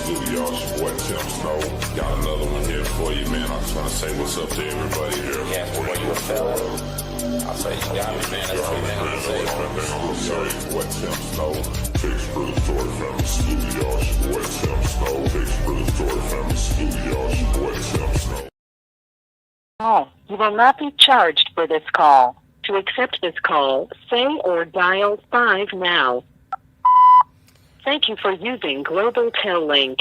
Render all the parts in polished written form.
salute y'all. It's your boy Tim Snow. Got another one here for you, man. I just want to say what's up to everybody here. Yeah, boy, you a fella. I'll say you got me, man. That's what I'm saying. It's your boy Tim Snow. Big Spruce Story Family. Salute y'all. It's your boy Tim Snow. Big Spruce Story Family. Salute y'all. It's your boy Tim Snow. Oh, you will not be charged for this call. To accept this call, say or dial 5 now. Thank you for using Global Tel Link.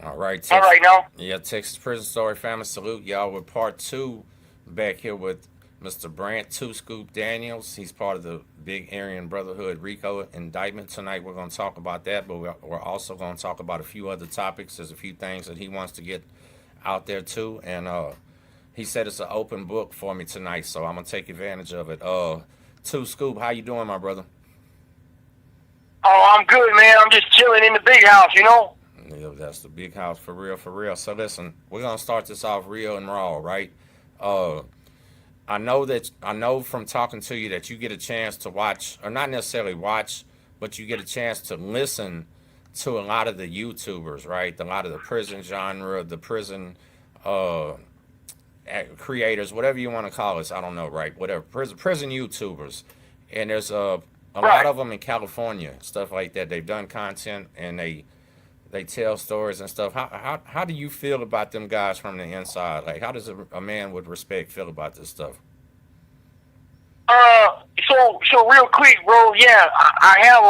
All right, All right, now. Yeah, Texas Prison Story Family, salute y'all with part 2. Back here with Mr. Brant, 2 Scoop Daniels. He's part of the big Aryan Brotherhood RICO indictment. Tonight we're going to talk about that, but we're also going to talk about a few other topics. There's a few things that he wants to get out there too, and he said it's an open book for me tonight, so I'm going to take advantage of it. 2 Scoop, how you doing, my brother? Oh, I'm good, man. I'm just chilling in the big house, you know? Yeah, that's the big house, for real, for real. So listen, we're going to start this off real and raw, right? I know from talking to you that you get a chance to watch, or not necessarily watch, but you get a chance to listen to a lot of the YouTubers, right? A lot of the prison genre, the prison creators, whatever you want to call us, I don't know, right? Whatever, prison YouTubers. And there's a lot of them in California, stuff like that. They've done content and they tell stories and stuff. How do you feel about them guys from the inside? Like, how does a man with respect feel about this stuff? So real quick, bro. Yeah, I have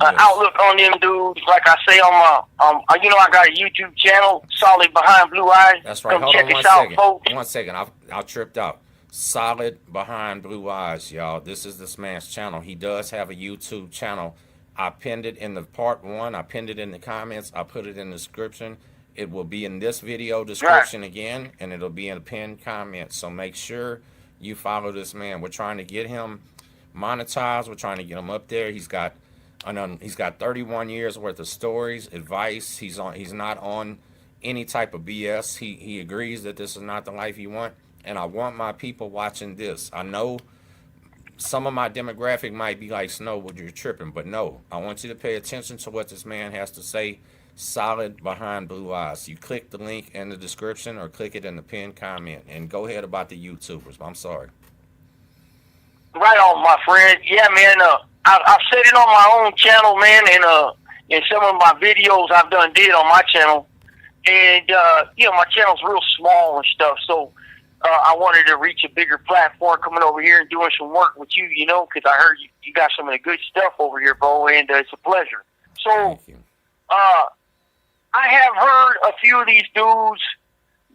an outlook on them dudes. Like I say on my, I got a YouTube channel, Solid Behind Blue Eyes. That's right. Come Hold check on us out, folks. 1 second. I tripped out. Solid Behind Blue Eyes, y'all. This is this man's channel. He does have a YouTube channel. I pinned it in the part 1. I pinned it in the comments. I put it in the description. It will be in this video description again, and it'll be in a pinned comment. So make sure you follow this man. We're trying to get him monetized. We're trying to get him up there. He's got 31 years worth of stories, advice. He's not on any type of BS. He agrees that this is not the life he wants. And I want my people watching this. I know some of my demographic might be like, Snow, would you tripping? But no, I want you to pay attention to what this man has to say. Solid Behind Blue Eyes. You click the link in the description or click it in the pinned comment. And go ahead about the YouTubers. I'm sorry. Right on, my friend. Yeah, man. I've said it on my own channel, man, and in some of my videos I've did on my channel. And, my channel's real small and stuff, so I wanted to reach a bigger platform coming over here and doing some work with you, because I heard you got some of the good stuff over here, bro, and it's a pleasure. So, I have heard a few of these dudes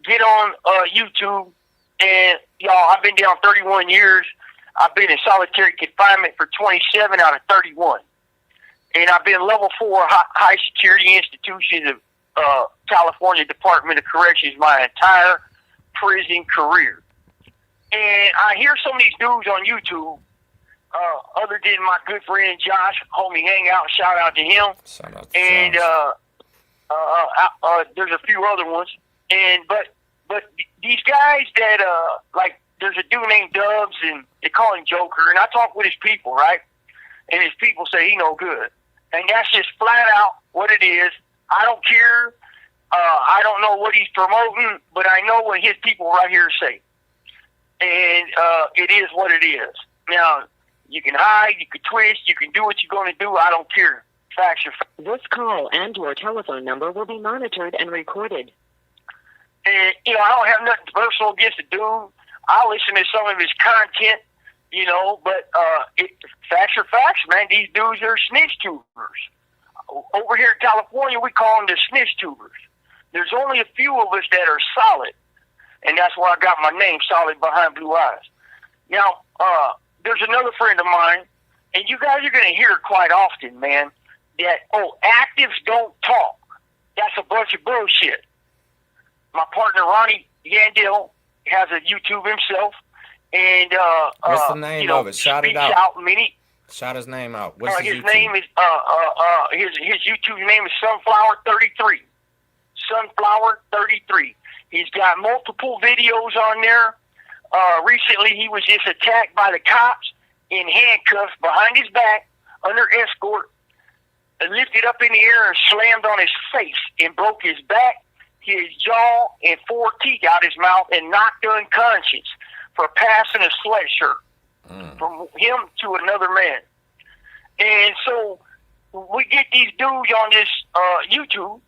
get on YouTube, and, y'all, I've been down 31 years. I've been in solitary confinement for 27 out of 31. And I've been level 4 high security institutions of California Department of Corrections my entire prison career. And I hear some of these dudes on YouTube, other than my good friend Josh, homie Hangout, shout out to him. Shout out to and Josh. There's a few other ones. And but these guys that like there's a dude named Dubs and they call him Joker, and I talk with his people, right? And his people say he no good. And that's just flat out what it is. I don't care. I don't know what he's promoting, but I know what his people right here say. And it is what it is. Now, you can hide, you can twist, you can do what you're going to do. I don't care. Facts are facts. This call and your telephone number will be monitored and recorded. And, I don't have nothing personal against the dude. I listen to some of his content, but facts are facts, man. These dudes are snitch tubers. Over here in California, we call them the snitch tubers. There's only a few of us that are solid, and that's where I got my name, Solid Behind Blue Eyes. Now, there's another friend of mine, and you guys are going to hear it quite often, man, that, actives don't talk. That's a bunch of bullshit. My partner, Ronnie Yandel, has a YouTube himself, and what's the name of it? Shout it out. Shout his name out. What's his name is his YouTube name is Sunflower33. Sunflower33. He's got multiple videos on there. Recently, he was just attacked by the cops in handcuffs behind his back under escort lifted up in the air and slammed on his face and broke his back, his jaw, and 4 teeth out his mouth and knocked unconscious for passing a sweatshirt from him to another man. And so we get these dudes on this YouTube.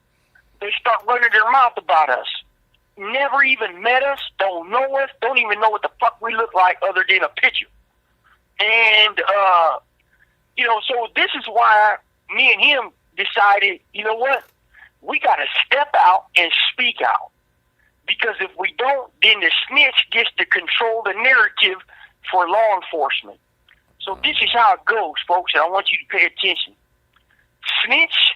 They start running their mouth about us. Never even met us, don't know us, don't even know what the fuck we look like other than a picture. And, so this is why me and him decided, you know what? We got to step out and speak out. Because if we don't, then the snitch gets to control the narrative for law enforcement. So this is how it goes, folks, and I want you to pay attention. Snitch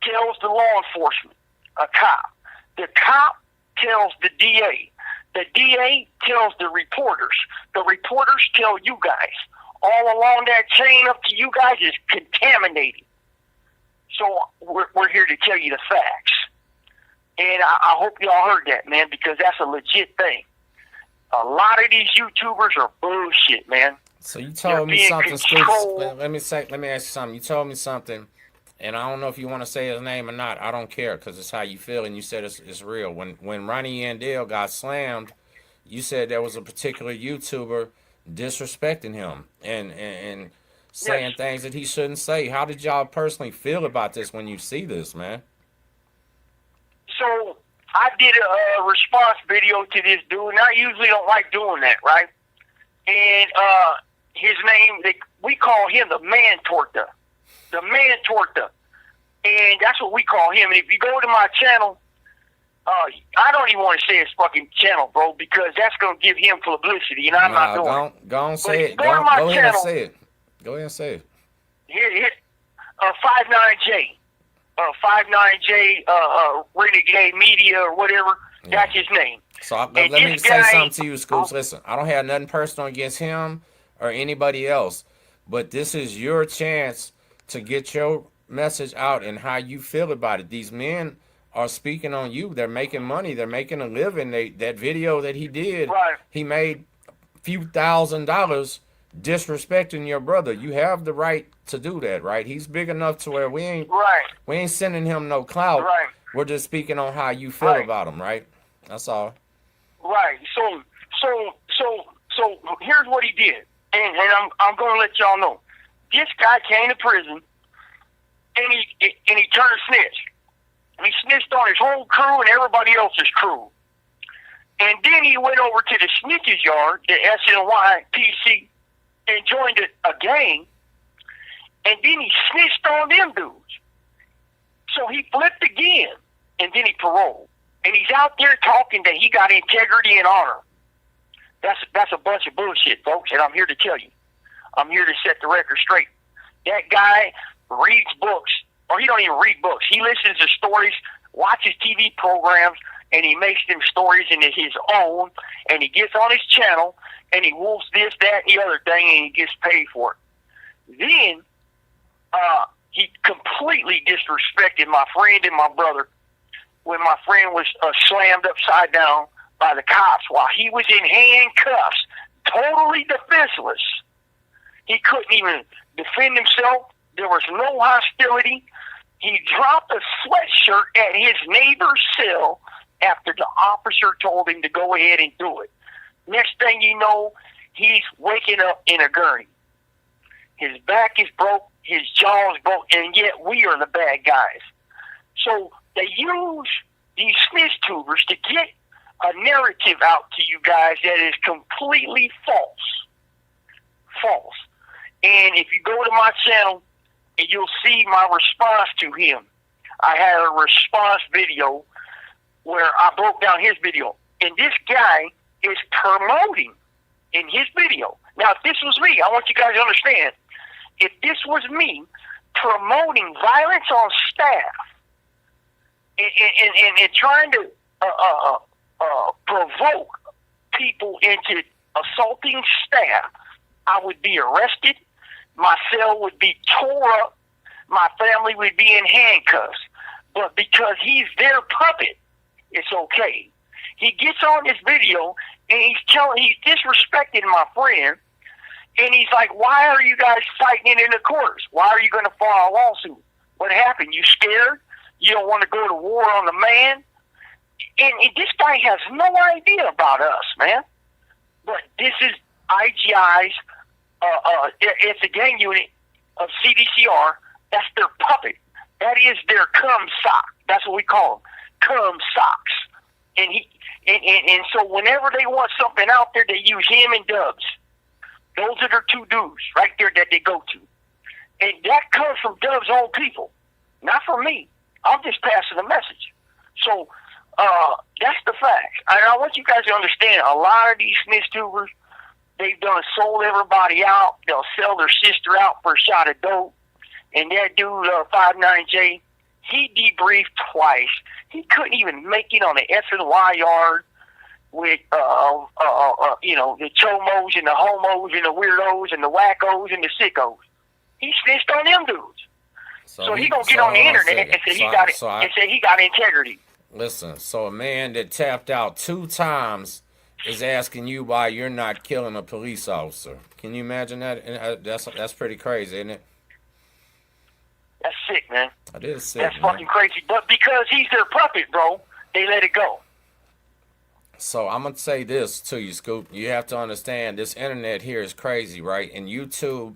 tells the law enforcement, a cop. The cop tells the DA. The DA tells the reporters. The reporters tell you guys. All along that chain up to you guys is contaminated. So we're here to tell you the facts. And I hope y'all heard that, man, because that's a legit thing. A lot of these YouTubers are bullshit, man. So you told me something, Scoops. Let me ask you something. You told me something, and I don't know if you want to say his name or not. I don't care, because it's how you feel, and you said it's real. When Ronnie Yandel got slammed, you said there was a particular YouTuber disrespecting him and saying things that he shouldn't say. How did y'all personally feel about this when you see this, man? So I did a response video to this dude, and I usually don't like doing that, right? And his name, we call him the Man Torta. The Man Torta. And that's what we call him. And if you go to my channel, I don't even want to say his fucking channel, bro, because that's going to give him publicity, and I'm not doing it. Go and say it. Go ahead and say it. Go ahead and say it. Here, 59J. 59J Renegade Media or whatever. Yeah. That's his name. So let me say something to you, Scoops. Listen, I don't have nothing personal against him or anybody else, but this is your chance to get your message out and how you feel about it. These men are speaking on you. They're making money. They're making a living. That video that he did, right. He made a few $1,000s disrespecting your brother. You have the right to do that, right? He's big enough to where we ain't sending him no clout. Right. We're just speaking on how you feel about him, right? That's all. Right. So here's what he did, and I'm gonna let y'all know. This guy came to prison, and he turned snitch. And he snitched on his whole crew and everybody else's crew. And then he went over to the snitches yard, the SNYPC, and joined a gang. And then he snitched on them dudes. So he flipped again, and then he paroled. And he's out there talking that he got integrity and honor. That's a bunch of bullshit, folks, and I'm here to tell you. I'm here to set the record straight. That guy reads books, or he don't even read books. He listens to stories, watches TV programs, and he makes them stories into his own, and he gets on his channel, and he wolfs this, that, and the other thing, and he gets paid for it. Then he completely disrespected my friend and my brother when my friend was slammed upside down by the cops while he was in handcuffs, totally defenseless. He couldn't even defend himself. There was no hostility. He dropped a sweatshirt at his neighbor's cell after the officer told him to go ahead and do it. Next thing you know, he's waking up in a gurney. His back is broke, his jaw is broke, and yet we are the bad guys. So they use these snitch tubers to get a narrative out to you guys that is completely false. False. And if you go to my channel, you'll see my response to him. I had a response video where I broke down his video. And this guy is promoting in his video. Now, if this was me, I want you guys to understand, if this was me promoting violence on staff and trying to provoke people into assaulting staff, I would be arrested. My cell would be tore up. My family would be in handcuffs. But because he's their puppet, it's okay. He gets on this video and he's disrespecting my friend. And he's like, why are you guys fighting it in the courts? Why are you going to file a lawsuit? What happened? You scared? You don't want to go to war on the man? And this guy has no idea about us, man. But this is IGI's, it's a gang unit of CDCR. That's their puppet. That is their cum sock. That's what we call them, cum socks. And so whenever they want something out there, they use him and Dubs. Those are their two dudes right there that they go to. And that comes from Dub's own people, not from me. I'm just passing the message. So that's the facts. And I want you guys to understand, a lot of these snitch tubers, they've done sold everybody out. They'll sell their sister out for a shot of dope. And that dude, 59J, he debriefed twice. He couldn't even make it on the SNY yard with, the chomos and the homos and the weirdos and the wackos and the sickos. He snitched on them dudes. So he gonna get on the internet and say he got integrity. Listen, so a man that tapped out 2 times is asking you why you're not killing a police officer. Can you imagine that? And that's pretty crazy, isn't it? That's sick, man. That is sick. That's fucking crazy. But because he's their puppet, bro, they let it go. So I'm gonna say this to you, Scoop. You have to understand this internet here is crazy, right? And YouTube,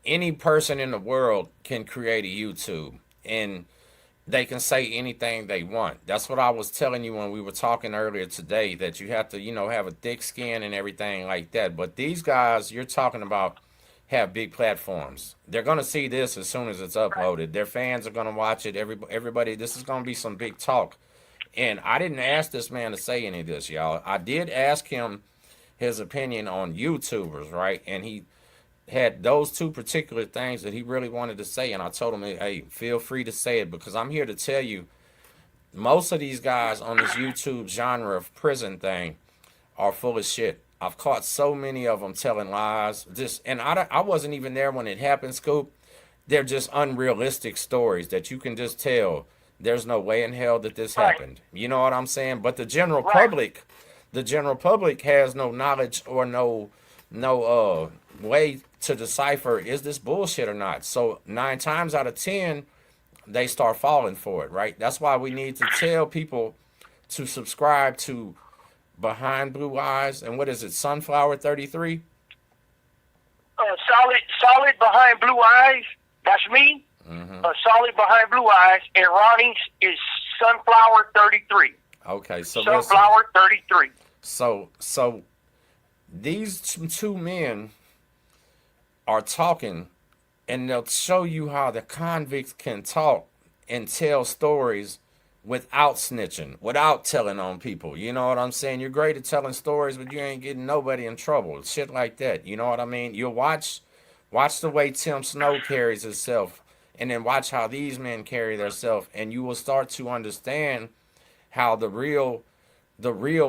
any person in the world can create a YouTube, and they can say anything they want. That's what I was telling you when we were talking earlier today, that you have to, have a thick skin and everything like that. But these guys you're talking about have big platforms. They're going to see this as soon as it's uploaded. Their fans are going to watch it. Everybody, this is going to be some big talk. And I didn't ask this man to say any of this, y'all. I did ask him his opinion on YouTubers, right? And he had those 2 particular things that he really wanted to say, and I told him, hey, feel free to say it, because I'm here to tell you, most of these guys on this YouTube genre of prison thing are full of shit. I've caught so many of them telling lies. And I wasn't even there when it happened, Scoop. They're just unrealistic stories that you can just tell there's no way in hell that this happened. You know what I'm saying? But the general public has no knowledge or no way to decipher, is this bullshit or not? So 9 times out of 10, they start falling for it, right? That's why we need to tell people to subscribe to Behind Blue Eyes, and what is it, Sunflower 33? Solid Behind Blue Eyes, that's me. Mm-hmm. Solid Behind Blue Eyes, and Ronnie's is Sunflower 33. Okay, so Sunflower 33. So these 2 men are talking, and they'll show you how the convicts can talk and tell stories without snitching, without telling on people. You know what I'm saying? You're great at telling stories, but you ain't getting nobody in trouble. Shit like that. You know what I mean? You'll watch the way Tim Snow carries himself, and then watch how these men carry themselves, and you will start to understand how the real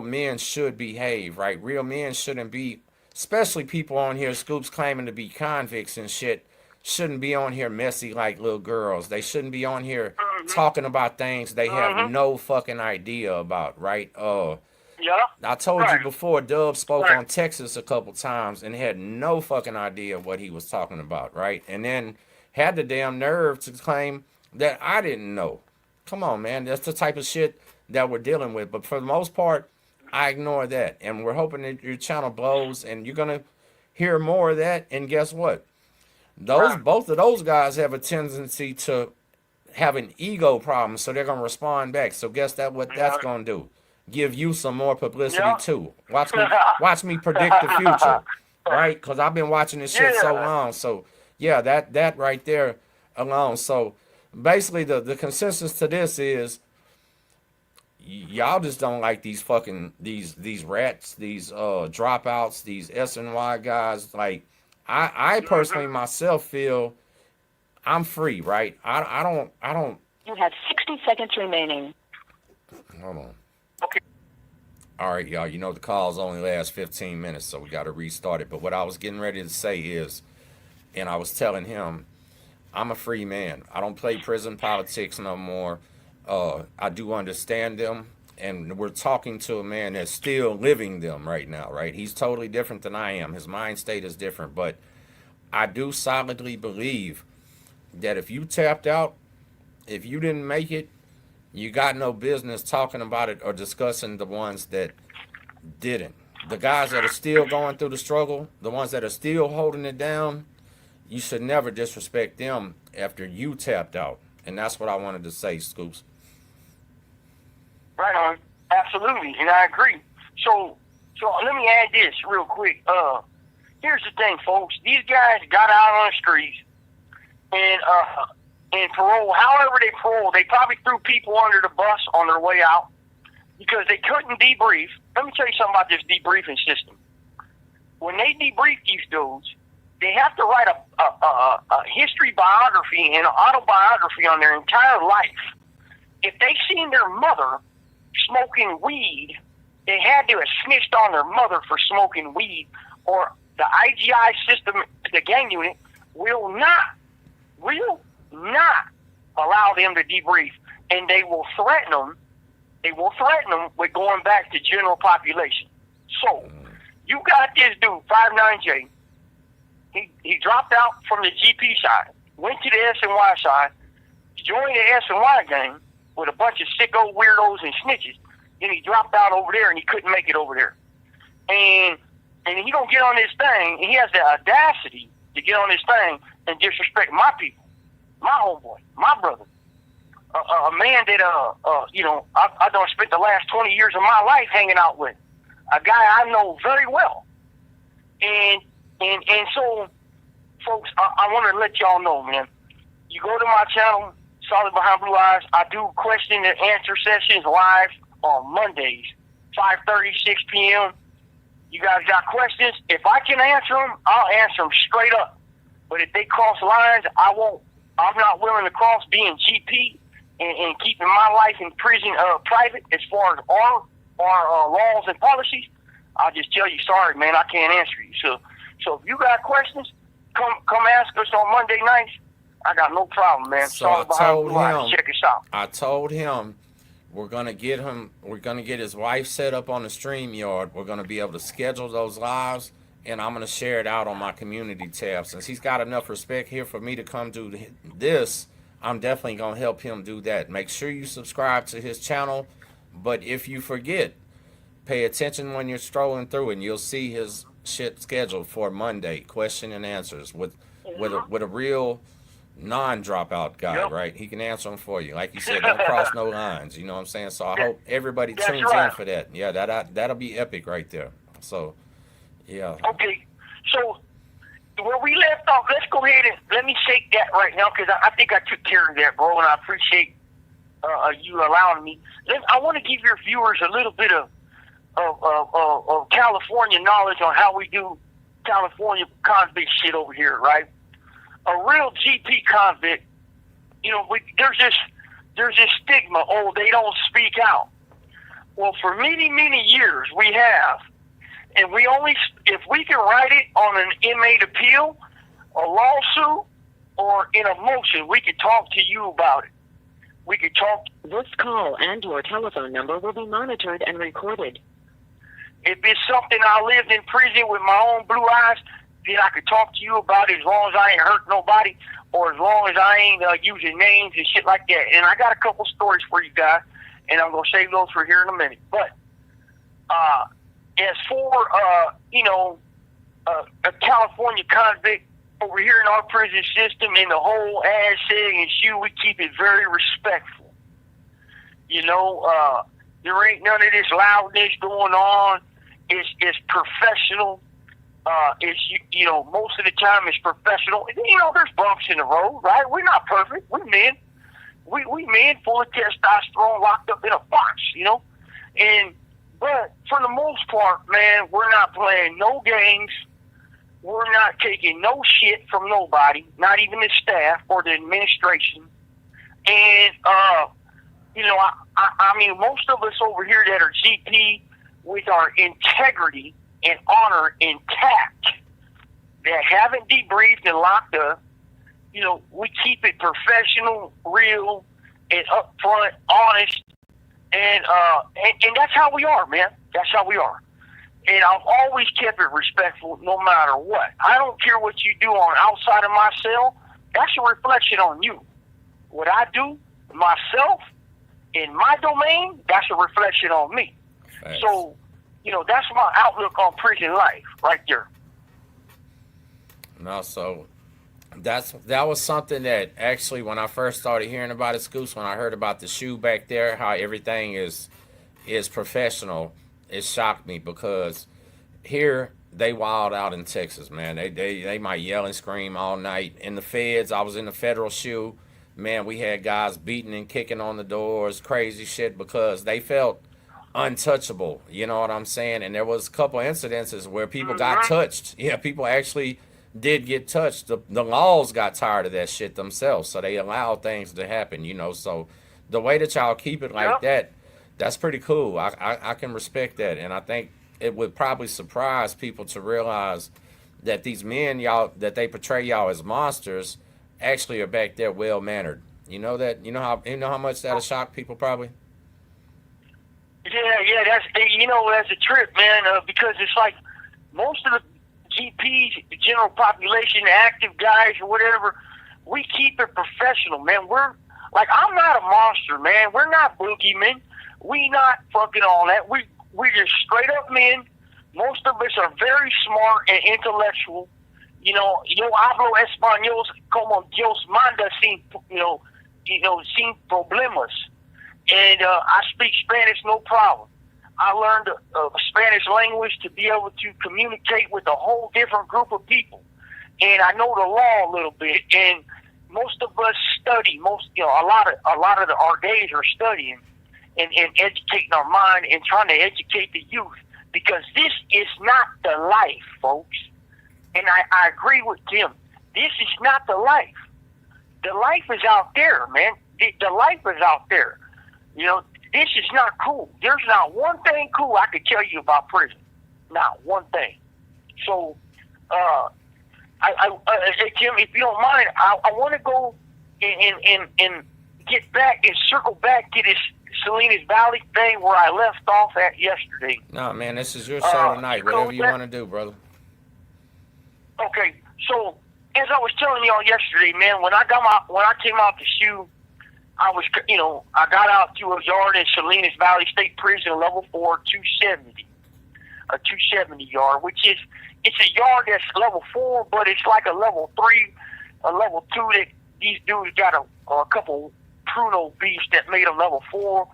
men should behave, right? Real men shouldn't be, especially people on here, Scoops, claiming to be convicts and shit, shouldn't be on here messy like little girls. They shouldn't be on here talking about things they have no fucking idea about, right? Yeah. I told you before, Dub spoke on Texas a couple times and had no fucking idea what he was talking about, right? And then had the damn nerve to claim that I didn't know. Come on, man. That's the type of shit that we're dealing with. But for the most part, I ignore that. And we're hoping that your channel blows and you're going to hear more of that. And guess what? Both of those guys have a tendency to have an ego problem, so they're going to respond back. So guess what that's going to do? Give you some more publicity too. Watch me predict the future, right? Because I've been watching this shit so long. So yeah, that right there alone. So basically, the consensus to this is y'all just don't like these fucking these rats, these dropouts, these SNY guys. Like I personally myself feel I'm free, right? I don't. You have 60 seconds remaining. Hold on. Okay. All right, y'all. You know the calls only last 15 minutes, so we got to restart it. But what I was getting ready to say is, and I was telling him, I'm a free man. I don't play prison politics no more. I do understand them. and we're talking to a man that's still living them right now, right? He's totally different than I am. His mind state is different, but I do solidly believe that if you tapped out, if you didn't make it, you got no business talking about it or discussing the ones that didn't. The guys that are still going through the struggle, the ones that are still holding it down, you should never disrespect them after you tapped out. And that's what I wanted to say, Scoops. Right on. Absolutely. And I agree. So let me add this real quick. Here's the thing, folks. These guys got out on the streets and parole. However they parole, they probably threw people under the bus on their way out because they couldn't debrief. Let me tell you something about this debriefing system. When they debrief these dudes, they have to write a history biography and an autobiography on their entire life. If they seen their mother smoking weed, they had to have snitched on their mother for smoking weed, or the IGI system, the gang unit, will not allow them to debrief, and they will threaten them. They will threaten them with going back to general population. So, you got this dude, 59J. He dropped out from the GP side, went to the S&Y side, joined the S&Y gang with a bunch of sicko weirdos and snitches. Then he dropped out over there, and he couldn't make it over there. And he don't get on this thing, and he has the audacity to get on this thing and disrespect my people, my homeboy, my brother, a man that I don't spent the last 20 years of my life hanging out with, a guy I know very well, and so, folks, I want to let y'all know, man. You go to my channel, Solid Behind Blue Eyes. I do question and answer sessions live on Mondays, 5:30, 6 p.m. You guys got questions? If I can answer them, I'll answer them straight up. But if they cross lines, I won't. I'm not willing to cross being GP and keeping my life in prison private as far as our laws and policies. I'll just tell you, sorry, man, I can't answer you. So if you got questions, come ask us on Monday nights. I got no problem, man. So I told him, check us out. I told him we're gonna get his wife set up on the StreamYard. We're gonna be able to schedule those lives, and I'm gonna share it out on my community tab. Since he's got enough respect here for me to come do this, I'm definitely gonna help him do that. Make sure you subscribe to his channel, but if you forget, pay attention when you're strolling through, and you'll see his shit scheduled for Monday, question and answers with a real non-dropout guy, Yep. right? He can answer them for you. Like you said, don't cross no lines. You know what I'm saying? So I hope everybody tunes in for that. Yeah, that'll be epic right there. So, yeah. Okay, so where we left off, let's go ahead and let me shake that right now because I think I took care of that, bro, and I appreciate you allowing me. I want to give your viewers a little bit of California knowledge on how we do California convict shit over here, right? A real GP convict, there's this stigma. Oh, they don't speak out. Well, for many, many years we have, and if we can write it on an inmate appeal, a lawsuit, or in a motion, we could talk to you about it. We could talk. This call and your telephone number will be monitored and recorded. If it's something I lived in prison with my own blue eyes, then I could talk to you about it as long as I ain't hurt nobody or as long as I ain't using names and shit like that. And I got a couple stories for you guys, and I'm going to save those for here in a minute. But as for, a California convict over here in our prison system, in the whole ass saying and shoe, we keep it very respectful. There ain't none of this loudness going on. It's professional. Most of the time it's professional. There's bumps in the road, right? We're not perfect. We're men. We men full of testosterone locked up in a box, But for the most part, man, we're not playing no games. We're not taking no shit from nobody, not even the staff or the administration. And, most of us over here that are GP with our integrity and honor intact, that haven't debriefed and locked up, we keep it professional, real, and upfront, honest, And that's how we are, man. That's how we are. And I've always kept it respectful no matter what. I don't care what you do on outside of my cell. That's a reflection on you. What I do myself in my domain, that's a reflection on me. Thanks. So, that's my outlook on prison life right there. No, so that was something that actually when I first started hearing about it, Scoots, when I heard about the shoe back there, how everything is professional, it shocked me because here they wild out in Texas, man. They might yell and scream all night. In the feds, I was in the federal shoe, man. We had guys beating and kicking on the doors, crazy shit because they felt untouchable. You know what I'm saying? And there was a couple incidences where people got touched. Yeah, people actually did get touched. The laws got tired of that shit themselves, so they allowed things to happen. So the way that y'all keep it like that, that's pretty cool. I can respect that, and I think it would probably surprise people to realize that these men that they portray y'all as monsters actually are back there well mannered. You know how much that'll shock people probably. Yeah, that's a trip, man. Because it's like most of the GPs, the general population, the active guys or whatever, we keep it professional, man. We're like, I'm not a monster, man. We're not boogeymen. We not fucking all that. We're just straight up men. Most of us are very smart and intellectual. Yo hablo español como Dios manda sin problemas. And I speak Spanish no problem. I learned Spanish language to be able to communicate with a whole different group of people. And I know the law a little bit. And most of us study. A lot of our days are studying and educating our mind and trying to educate the youth, because this is not the life, folks. And I agree with Tim. This is not the life. The life is out there, man. The life is out there. This is not cool. There's not one thing cool I could tell you about prison. Not one thing. So, Tim, if you don't mind, I want to go and get back and circle back to this Salinas Valley thing where I left off at yesterday. No, man, this is your show tonight. Whatever you want to do, brother. Okay, so as I was telling y'all yesterday, man, when I came out the shoe, I got out to a yard in Salinas Valley State Prison, level 4, 270, a 270 yard, it's a yard that's level 4, but it's like a level 3, a level 2 that these dudes got a couple Pruno beasts that made them level 4,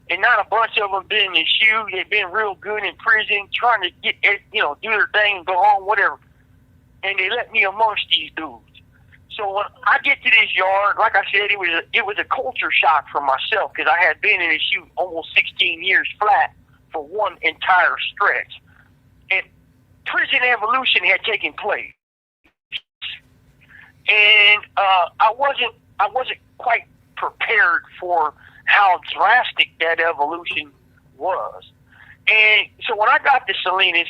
and not a bunch of them been in the shoe. They've been real good in prison, trying to get, do their thing and go home, whatever. And they let me amongst these dudes. So when I get to this yard, like I said, it was a culture shock for myself, because I had been in the shoe almost 16 years flat for one entire stretch. And prison evolution had taken place. And I wasn't quite prepared for how drastic that evolution was. And so when I got to Salinas,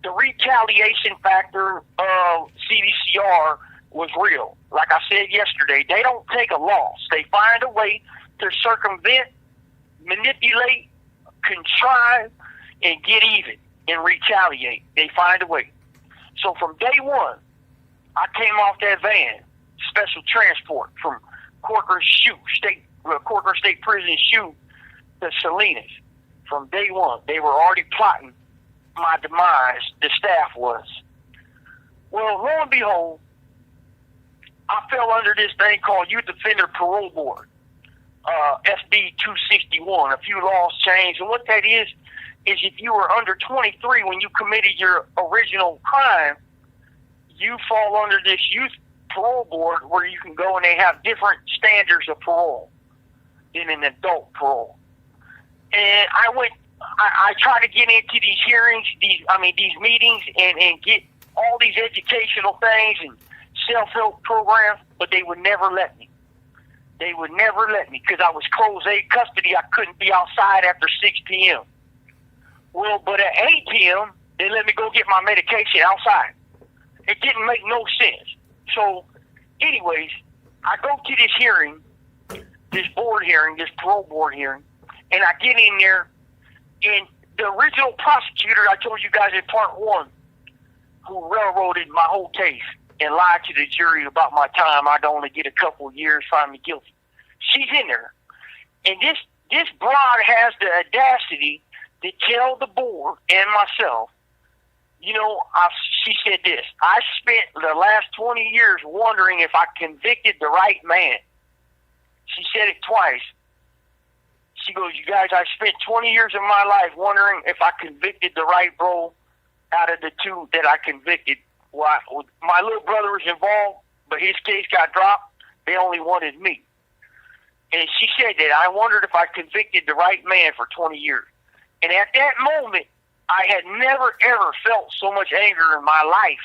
the retaliation factor of CDCR was real. Like I said yesterday, they don't take a loss. They find a way to circumvent, manipulate, contrive, and get even and retaliate. They find a way. So from day one, I came off that van, special transport from Corcoran State Prison shoe to Salinas. From day one, they were already plotting my demise. The staff was. Well, lo and behold, I fell under this thing called Youth Offender Parole Board, SB 261. A few laws changed, and what that is if you were under 23 when you committed your original crime, you fall under this youth parole board where you can go and they have different standards of parole than an adult parole. And I try to get into these hearings, these meetings, and get all these educational things and self-help programs, but they would never let me. They would never let me because I was closed 8 custody. I couldn't be outside after 6 p.m. Well, but at 8 p.m., they let me go get my medication outside. It didn't make no sense. So, anyways, I go to this hearing, this board hearing, this parole board hearing, And I get in there, and the original prosecutor I told you guys in part 1, who railroaded my whole case and lied to the jury about my time, I'd only get a couple years, find me guilty. She's in there. And this broad has the audacity to tell the board and myself, you know, she said this, I spent the last 20 years wondering if I convicted the right man. She said it twice. She goes, you guys, I spent 20 years of my life wondering if I convicted the right bro out of the 2 that I convicted. Well, my little brother was involved, but his case got dropped. They only wanted me. And she said that I wondered if I convicted the right man for 20 years. And at that moment, I had never, ever felt so much anger in my life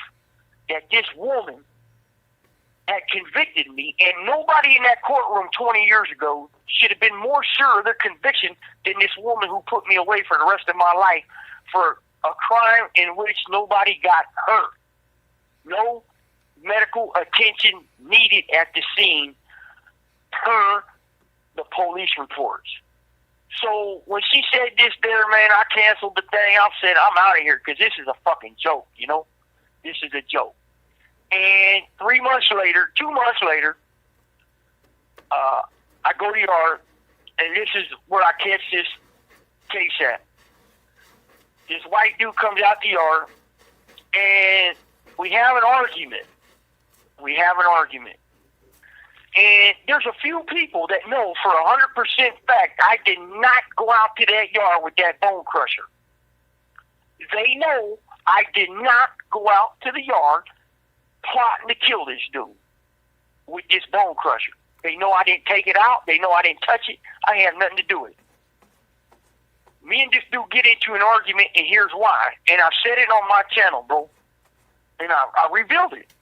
that this woman had convicted me, and nobody in that courtroom 20 years ago should have been more sure of their conviction than this woman who put me away for the rest of my life for a crime in which nobody got hurt. No medical attention needed at the scene per the police reports. So when she said this there, man, I canceled the thing. I said, I'm out of here because this is a fucking joke, you know? This is a joke. And 2 months later, I go to yard, and this is where I catch this case at. This white dude comes out the yard, and we have an argument. And there's a few people that know for 100% fact I did not go out to that yard with that bone crusher. They know I did not go out to the yard plotting to kill this dude with this bone crusher. They know I didn't take it out. They know I didn't touch it. I had nothing to do with it. Me and this dude get into an argument, and here's why. And I said it on my channel, bro. And I revealed it.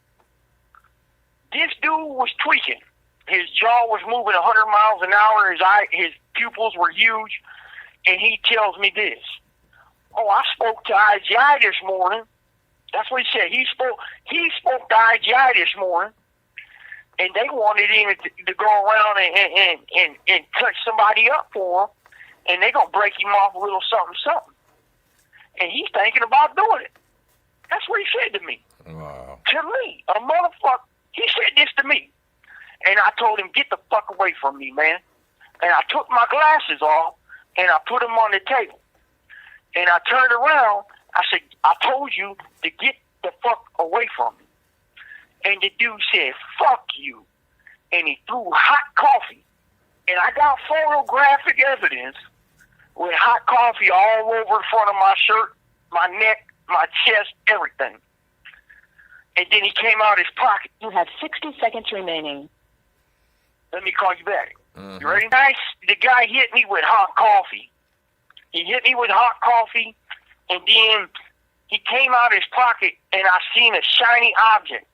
This dude was tweaking. His jaw was moving 100 miles an hour. His pupils were huge. And he tells me this. Oh, I spoke to IGI this morning. That's what he said. He spoke to IGI this morning. And they wanted him to go around and touch somebody up for him. And they're going to break him off a little something, something. And he's thinking about doing it. That's what he said to me. Wow. To me, a motherfucker. He said this to me. And I told him, get the fuck away from me, man. And I took my glasses off, and I put them on the table. And I turned around. I said, I told you to get the fuck away from me. And the dude said, fuck you. And he threw hot coffee. And I got photographic evidence with hot coffee all over in front of my shirt, my neck, my chest, everything. And then he came out of his pocket. You have 60 seconds remaining. Let me call you back. Mm-hmm. You ready? The guy hit me with hot coffee. He hit me with hot coffee, and then he came out of his pocket, and I seen a shiny object.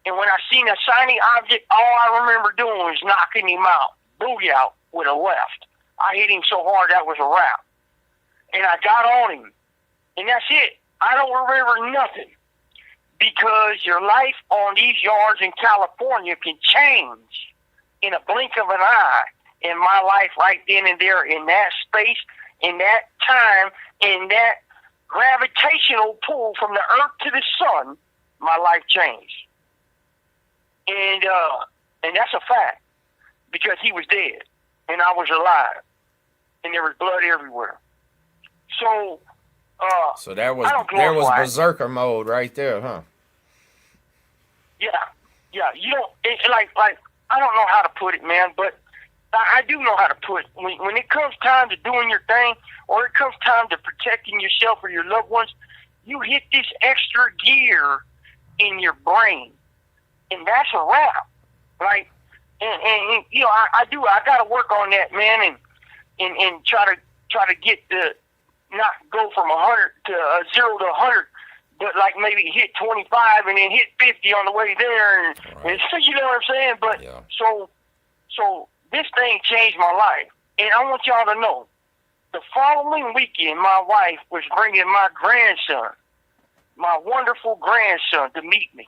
And when I seen a shiny object, all I remember doing was knocking him out, booty out with a left. I hit him so hard that was a wrap. And I got on him. And that's it. I don't remember nothing. Because your life on these yards in California can change in a blink of an eye. In my life right then and there, in that space, in that time, in that gravitational pull from the earth to the sun, my life changed. And that's a fact. Because he was dead. And I was alive. And there was blood everywhere. So there was berserker mode right there, huh? Yeah. You don't like I don't know how to put it, man, but I do know how to put it. When it comes time to doing your thing, or it comes time to protecting yourself or your loved ones, you hit this extra gear in your brain, and that's a wrap. Like, and you know, I got to work on that, man, and try to get the. Not go from 100 to 0 to 100, but like maybe hit 25 and then hit 50 on the way there, and you know what I'm saying. But yeah. So this thing changed my life, and I want y'all to know. The following weekend, my wife was bringing my grandson, my wonderful grandson, to meet me,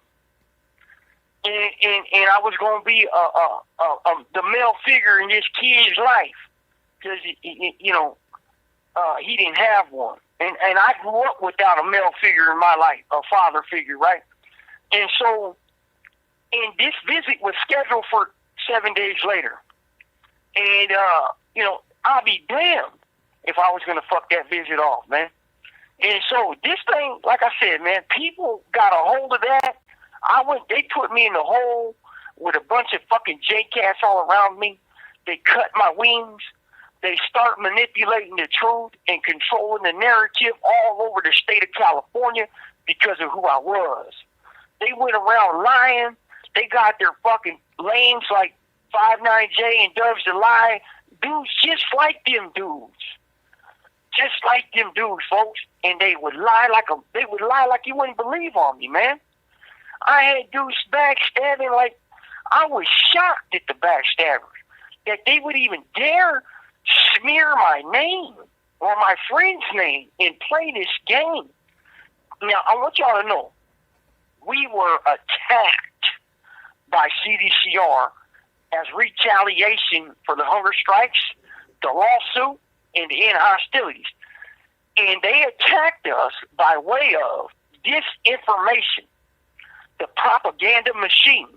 and I was going to be the male figure in this kid's life. because he didn't have one, and I grew up without a male figure in my life, a father figure, right? And so, and this visit was scheduled for 7 days later, and I'll be damned if I was gonna fuck that visit off, man. And so this thing, like I said, man, people got a hold of that. They put me in the hole with a bunch of fucking J-cats all around me. They cut my wings. They start manipulating the truth and controlling the narrative all over the state of California because of who I was. They went around lying. They got their fucking lames like 5-9J and Doves to lie. Dudes just like them dudes. Just like them dudes, folks. And they would lie like you wouldn't believe on me, man. I had dudes backstabbing like I was shocked at the backstabbers. That they would even dare smear my name or my friend's name and play this game. Now, I want y'all to know, we were attacked by CDCR as retaliation for the hunger strikes, the lawsuit, and the end hostilities. And they attacked us by way of disinformation, the propaganda machine,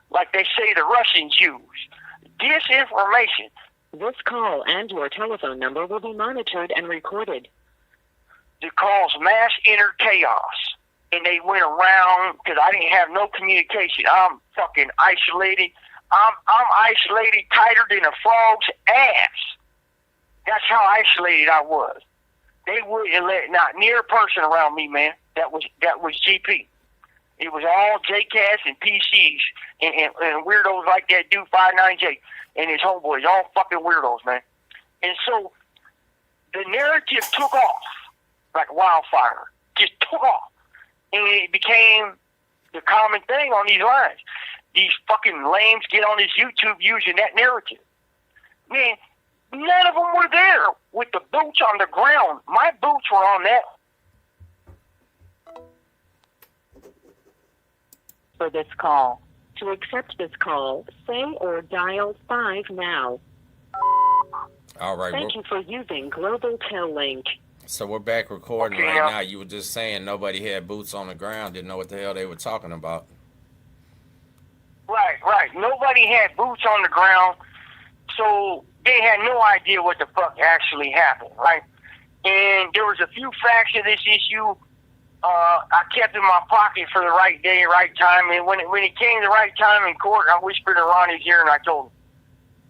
like they say the Russians use. Disinformation. This call and your telephone number will be monitored and recorded. To cause mass inner chaos. And they went around, because I didn't have no communication. I'm fucking isolated. I'm isolated tighter than a frog's ass. That's how isolated I was. They wouldn't let not near a person around me, man. That was GP. It was all JCats and PCs and weirdos like that dude 5-9J and his homeboys, all fucking weirdos, man. And so the narrative took off like wildfire. Just took off. And it became the common thing on these lines. These fucking lames get on this YouTube using that narrative. Man, none of them were there with the boots on the ground. My boots were on that. For this call. To accept this call, say or dial 5 now. All right. Thank you for using Global Tel Link. So we're back recording Okay, right now. now. You were just saying nobody had boots on the ground, didn't know what the hell they were talking about. Right. Nobody had boots on the ground, so they had no idea what the fuck actually happened, right? And there was a few facts of this issue I kept in my pocket for the right day, right time. And when it came the right time in court, I whispered in Ronnie's ear and I told him.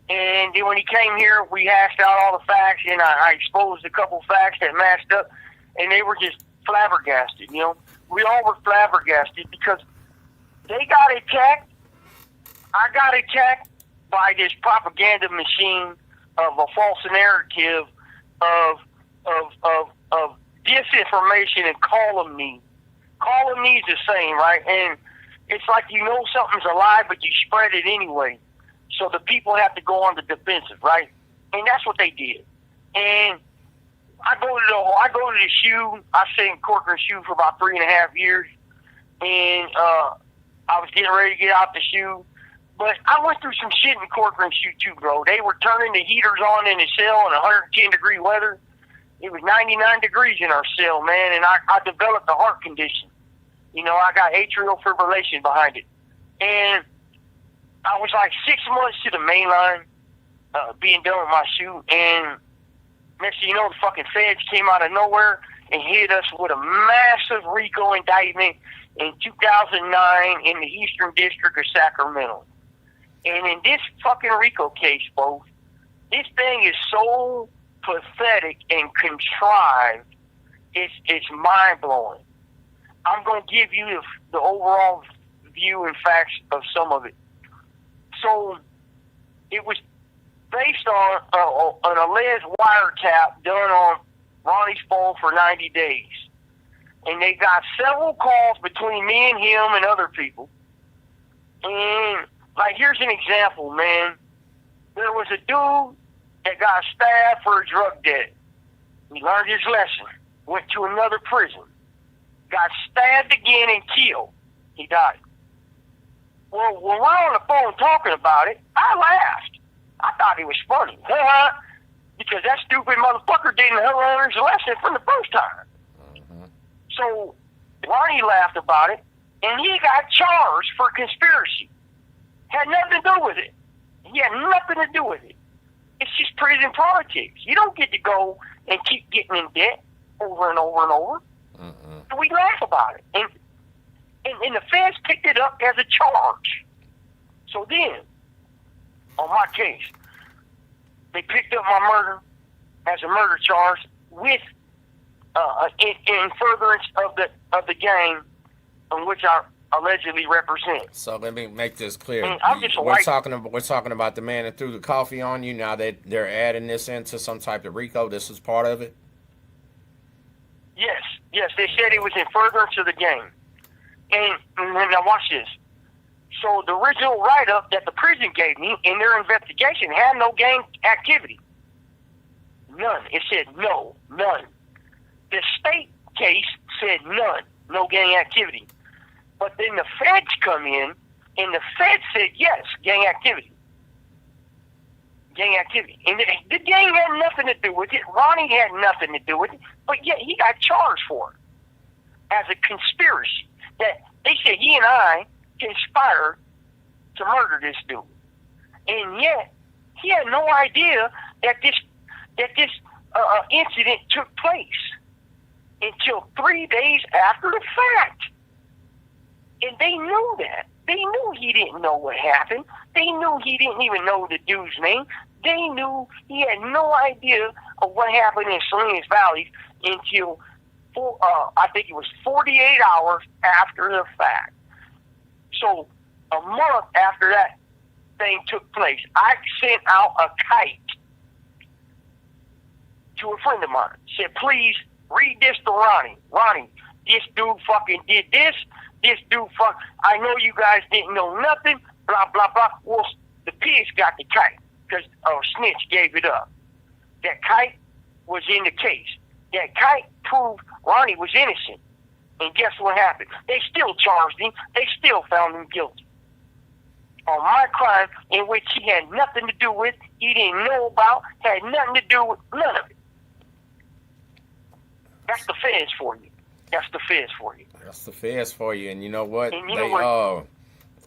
And then when he came here, we hashed out all the facts, and I exposed a couple facts that matched up, and they were just flabbergasted, you know. We all were flabbergasted because they got attacked. I got attacked by this propaganda machine of a false narrative of disinformation and calumny. Calumny is the same, right? And it's like you know something's a lie, but you spread it anyway. So the people have to go on the defensive, right? And that's what they did. And I go to the shoe. I sat in Corcoran shoe for about 3.5 years, and I was getting ready to get out the shoe. But I went through some shit in Corcoran shoe too, bro. They were turning the heaters on in the cell in 110-degree weather. It was 99 degrees in our cell, man, and I developed a heart condition. You know, I got atrial fibrillation behind it. And I was like 6 months to the Mainline, being done with my shoe, and next thing you know, the fucking feds came out of nowhere and hit us with a massive RICO indictment in 2009 in the Eastern District of Sacramento. And in this fucking RICO case, folks, this thing is so pathetic and contrived, it's mind-blowing. I'm going to give you the overall view and facts of some of it. So, it was based on an alleged wiretap done on Ronnie's phone for 90 days. And they got several calls between me and him and other people. And, like, here's an example, man. There was a dude that got stabbed for a drug debt. He learned his lesson. Went to another prison. Got stabbed again and killed. He died. Well, when we're on the phone talking about it, I laughed. I thought it was funny. because that stupid motherfucker didn't learn his lesson from the first time. So Ronnie laughed about it, and he got charged for conspiracy. Had nothing to do with it. He had nothing to do with it. It's just prison politics. You don't get to go and keep getting in debt over and over and over. So we laugh about it. And the feds picked it up as a charge. So then, on my case, they picked up my murder as a murder charge with in furtherance of the gang in which I allegedly represent. So let me make this clear. I'm just we're talking about the man that threw the coffee on you. Now that they're adding this into some type of RICO, this is part of it. Yes, they said it was in furtherance of the gang. And now watch this. So the original write-up that the prison gave me in their investigation had no gang activity. None. It said no, none. The state case said none, no gang activity. But then the feds come in, and the feds said yes, gang activity. Gang activity. And the gang had nothing to do with it. Ronnie had nothing to do with it. But yet he got charged for it as a conspiracy. That they said he and I conspired to murder this dude. And yet he had no idea that this incident took place until 3 days after the fact. And they knew that. They knew he didn't know what happened. They knew he didn't even know the dude's name. They knew he had no idea of what happened in Salinas Valley until, I think it was 48 hours after the fact. So a month after that thing took place, I sent out a kite to a friend of mine. Said, please read this to Ronnie. Ronnie, this dude fucking did this. This dude I know you guys didn't know nothing, blah, blah, blah. Well, the pigs got the kite because Snitch gave it up. That kite was in the case. That kite proved Ronnie was innocent. And guess what happened? They still charged him. They still found him guilty on my crime in which he had nothing to do with, he didn't know about, had nothing to do with, none of it. That's the feds for you. That's the feds for you. That's the feds for you. And you know what? And you know what?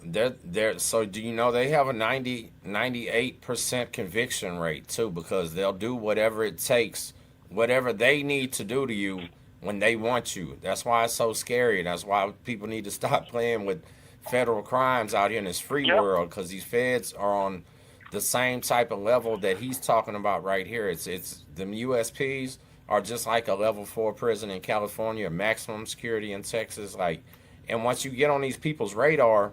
They're so do you know they have a 98% conviction rate too, because they'll do whatever it takes, whatever they need to do to you when they want you. That's why it's so scary. That's why people need to stop playing with federal crimes out here in this free world, because these feds are on the same type of level that he's talking about right here. It's them USPs are just like a level 4 prison in California, maximum security in Texas. Like, and once you get on these people's radar,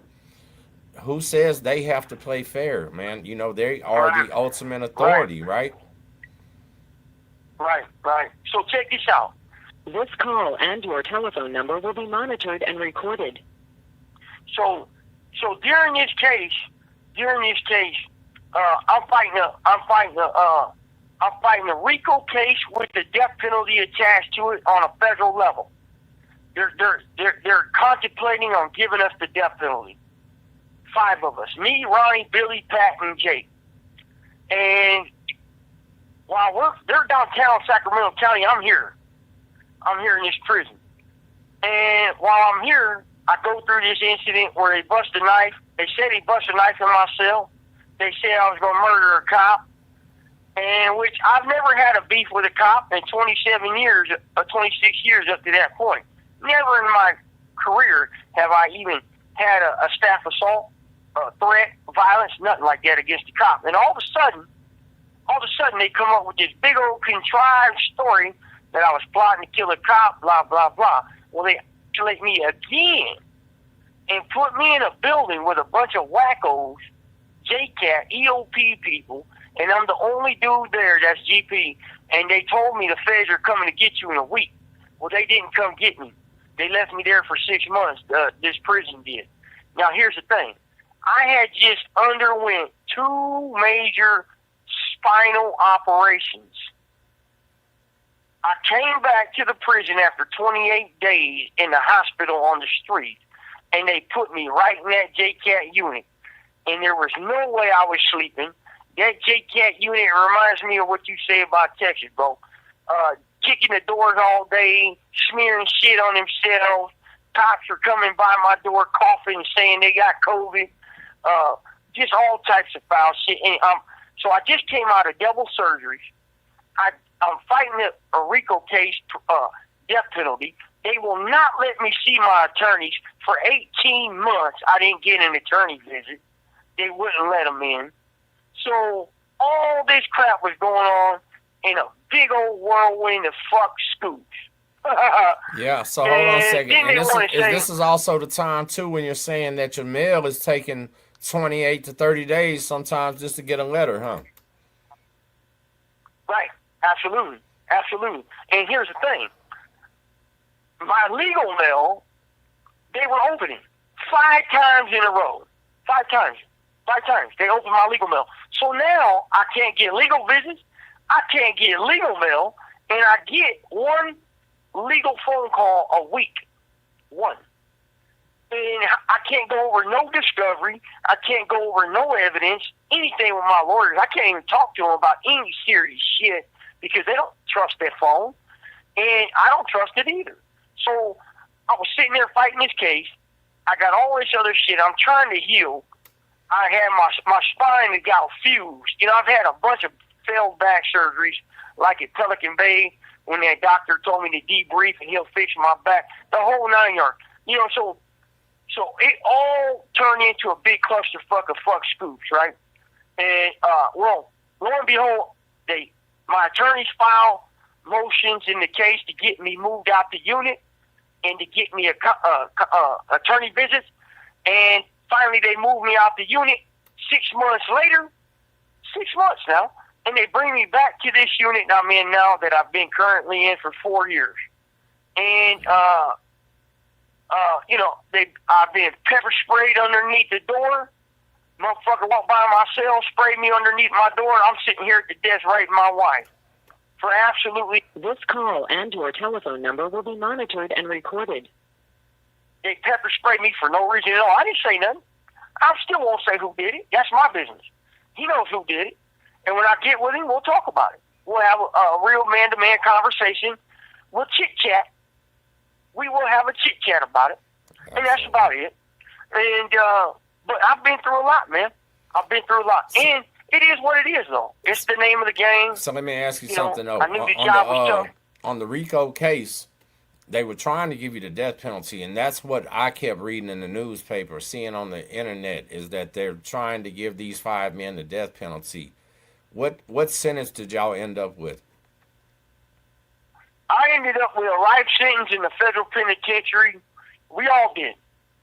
who says they have to play fair, man? You know, they are the ultimate authority, right? Right. So check this out. This call and your telephone number will be monitored and recorded. So during this case, I'm fighting a RICO case with the death penalty attached to it on a federal level. They're contemplating on giving us the death penalty. 5 of us: me, Ronnie, Billy, Pat, and Jake. And while they're downtown Sacramento County, I'm here in this prison. And while I'm here, I go through this incident where they bust a knife. They said he busted a knife in my cell. They said I was going to murder a cop. And which I've never had a beef with a cop in 26 years up to that point. Never in my career have I even had a staff assault, threat, violence, nothing like that against a cop. And all of a sudden they come up with this big old contrived story that I was plotting to kill a cop, blah, blah, blah. Well, they isolate me again and put me in a building with a bunch of wackos, JCAT, EOP people, and I'm the only dude there that's GP. And they told me the feds are coming to get you in a week. Well, they didn't come get me. They left me there for 6 months, this prison did. Now, here's the thing. I had just underwent 2 major spinal operations. I came back to the prison after 28 days in the hospital on the street, and they put me right in that JCAT unit. And there was no way I was sleeping. That JCAT unit reminds me of what you say about Texas, bro. Kicking the doors all day, smearing shit on themselves. Cops are coming by my door coughing, saying they got COVID. Just all types of foul shit. And so I just came out of double surgeries. I'm fighting a RICO case, death penalty. They will not let me see my attorneys for 18 months. I didn't get an attorney visit. They wouldn't let them in. So all this crap was going on in a big old whirlwind of fuck scoops. Yeah, so hold on a second. And this is also the time, too, when you're saying that your mail is taking 28 to 30 days sometimes just to get a letter, huh? Right. Absolutely. Absolutely. And here's the thing. My legal mail, they were opening 5 times in a row. 5 times. 5 times. They opened my legal mail. So now I can't get legal visits. I can't get legal mail. And I get one legal phone call a week. One. And I can't go over no discovery. I can't go over no evidence, anything with my lawyers. I can't even talk to them about any serious shit because they don't trust their phone. And I don't trust it either. So I was sitting there fighting this case. I got all this other shit. I'm trying to heal. I had my spine that got fused. You know, I've had a bunch of failed back surgeries, like at Pelican Bay when that doctor told me to debrief and he'll fix my back. The whole 9 yards. You know, so it all turned into a big clusterfuck of fuck scoops, right? And well, lo and behold, my attorneys file motions in the case to get me moved out the unit and to get me attorney visits. And finally, they moved me out the unit 6 months later. 6 months now. And they bring me back to this unit I'm in now that I've been currently in for 4 years. And, you know, I've been pepper sprayed underneath the door. Motherfucker walked by my cell, sprayed me underneath my door. I'm sitting here at the desk writing my wife. For absolutely... This call and your telephone number will be monitored and recorded. They pepper sprayed me for no reason at all. I didn't say nothing. I still won't say who did it. That's my business. He knows who did it. And when I get with him, we'll talk about it. We'll have a real man-to-man conversation. We'll chit-chat. We will have a chit-chat about it. And that's about it. And, but I've been through a lot, man. I've been through a lot. And it is what it is, though. It's the name of the game. So let me ask you something, though. I knew the job was tough. On the RICO case, they were trying to give you the death penalty, and that's what I kept reading in the newspaper, seeing on the internet, is that they're trying to give these 5 men the death penalty. What sentence did y'all end up with? I ended up with a life sentence in the federal penitentiary. We all did.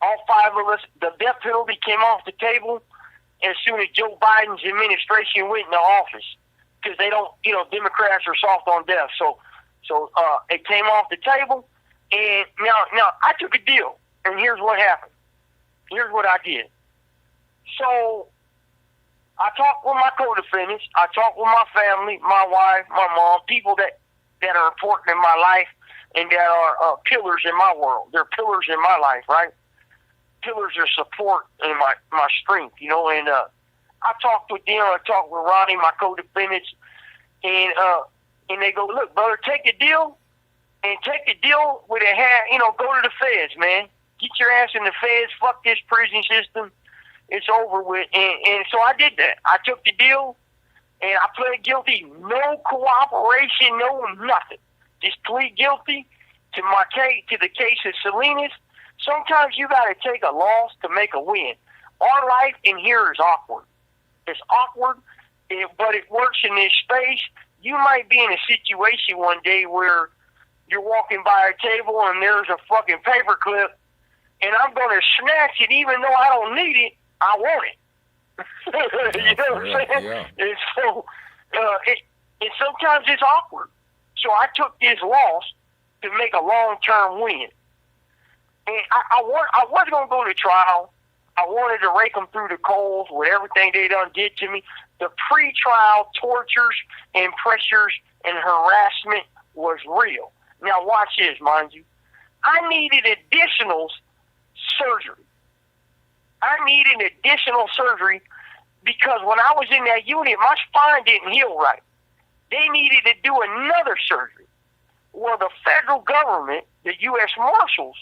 All 5 of us. The death penalty came off the table as soon as Joe Biden's administration went into office, because they don't, you know, Democrats are soft on death. So it came off the table, and now I took a deal, and here's what happened. Here's what I did. So I talked with my co-defendants. I talked with my family, my wife, my mom, people that are important in my life and that are pillars in my world. They're pillars in my life, right? Pillars of support in my strength, you know. And I talked with them. I talked with Ronnie, my co-defendants, and they go, look, brother, take a deal, and take a deal with a hand, you know, go to the feds, man. Get your ass in the feds. Fuck this prison system. It's over with. And so I did that. I took the deal, and I pled guilty. No cooperation, no nothing. Just plead guilty to the case of Salinas. Sometimes you got to take a loss to make a win. Our life in here is awkward. It's awkward, but it works in this space. You might be in a situation one day where you're walking by a table and there's a fucking paperclip, and I'm going to snatch it even though I don't need it. I want it. You know what I'm saying? Yeah. And so, and sometimes it's awkward. So I took this loss to make a long-term win. And I wasn't going to go to trial. I wanted to rake them through the coals with everything they done did to me. The pre-trial tortures and pressures and harassment was real. Now watch this, mind you. I needed additional surgery. because when I was in that unit, my spine didn't heal right. They needed to do another surgery. Well, the federal government, the U.S. Marshals,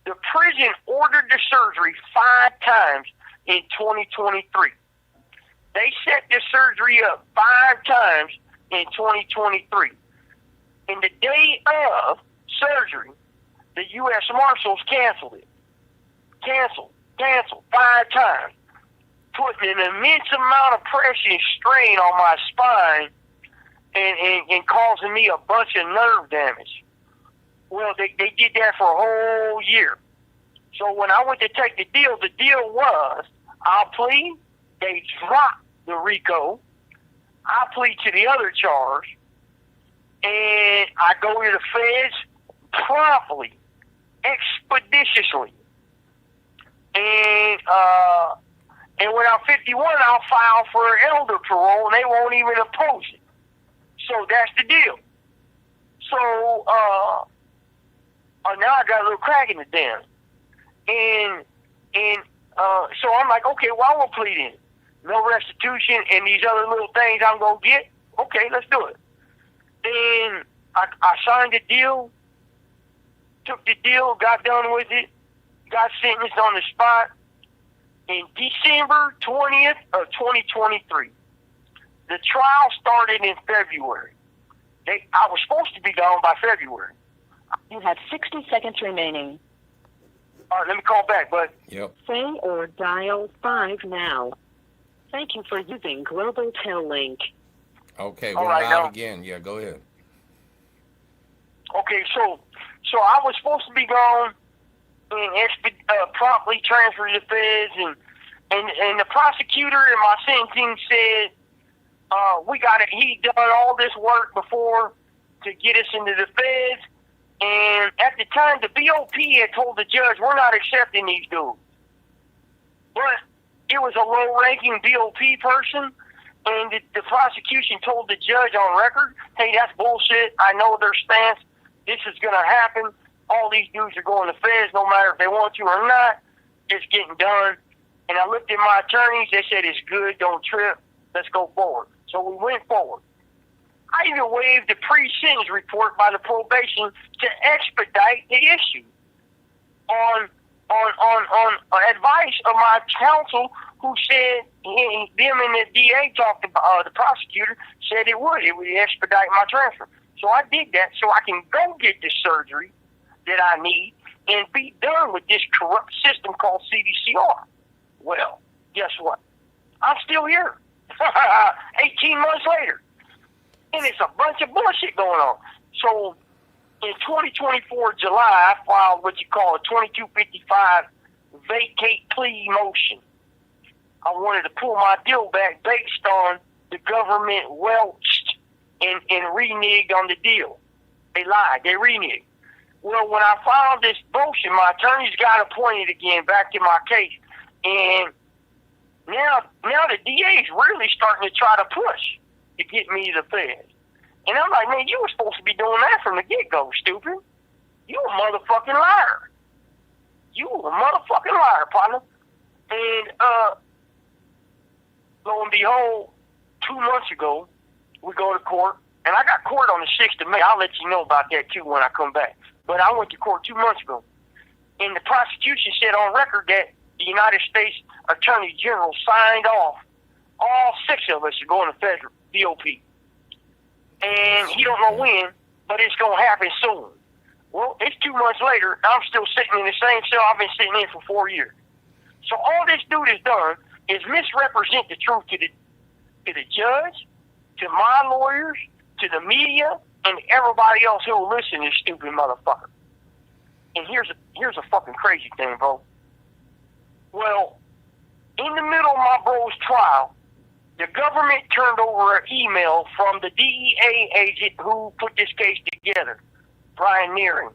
the prison ordered the surgery 5 times in 2023. They set the surgery up 5 times in 2023. And the day of surgery, the U.S. Marshals canceled it. Canceled 5 times, putting an immense amount of pressure and strain on my spine and causing me a bunch of nerve damage. Well, they did that for a whole year. So when I went to take the deal was, I'll plead, they dropped the RICO, I plead to the other charge, and I go to the feds promptly, expeditiously. And when I'm 51, I'll file for elder parole, and they won't even oppose it. So that's the deal. So now I got a little crack in the dam. And so I'm like, okay, well, I'm going to plead in. No restitution and these other little things I'm going to get. Okay, let's do it. Then I signed the deal, took the deal, got done with it, got sentenced on the spot in December 20th of 2023. The trial started in February. I was supposed to be gone by February. You have 60 seconds remaining. All right, let me call back, bud. Yep. Say or dial 5 now. Thank you for using Global Tel Link. Okay, All we're right, live now. again. Yeah, go ahead. Okay, so I was supposed to be gone and promptly transferred to the feds, and the prosecutor in my sentencing said, we got it. He done all this work before to get us into the feds, and at the time, the BOP had told the judge, we're not accepting these dudes. But it was a low-ranking BOP person, and the prosecution told the judge on record, hey, that's bullshit. I know their stance. This is going to happen. All these dudes are going to feds no matter if they want to or not. It's getting done. And I looked at my attorneys. They said, it's good. Don't trip. Let's go forward. So we went forward. I even waived the pre-sentence report by the probation to expedite the issue on advice of my counsel, who said them and the DA talked about the prosecutor said it would expedite my transfer. So I did that so I can go get the surgery that I need and be done with this corrupt system called CDCR. Well, guess what? I'm still here. 18 months later. And it's a bunch of bullshit going on. So in 2024 July, I filed what you call a 2255 vacate plea motion. I wanted to pull my deal back based on the government welched and reneged on the deal. They lied. They reneged. Well, when I filed this motion, my attorneys got appointed again back to my case. And now the DA is really starting to try to push to get me to the feds. And I'm like, man, you were supposed to be doing that from the get-go, stupid. You a motherfucking liar. You a motherfucking liar, partner. And lo and behold, 2 months ago, we go to court. And I got court on the 6th of May. I'll let you know about that, too, when I come back. But I went to court 2 months ago. And the prosecution said on record that the United States Attorney General signed off. All 6 of us are going to federal BOP. And he don't know when, but it's going to happen soon. Well, it's 2 months later. I'm still sitting in the same cell I've been sitting in for 4 years. So all this dude has done is misrepresent the truth to the judge, to my lawyers, to the media, and everybody else who will listen to this stupid motherfucker. And here's a fucking crazy thing, bro. Well, in the middle of my bro's trial, the government turned over an email from the DEA agent who put this case together, Brian Nearing.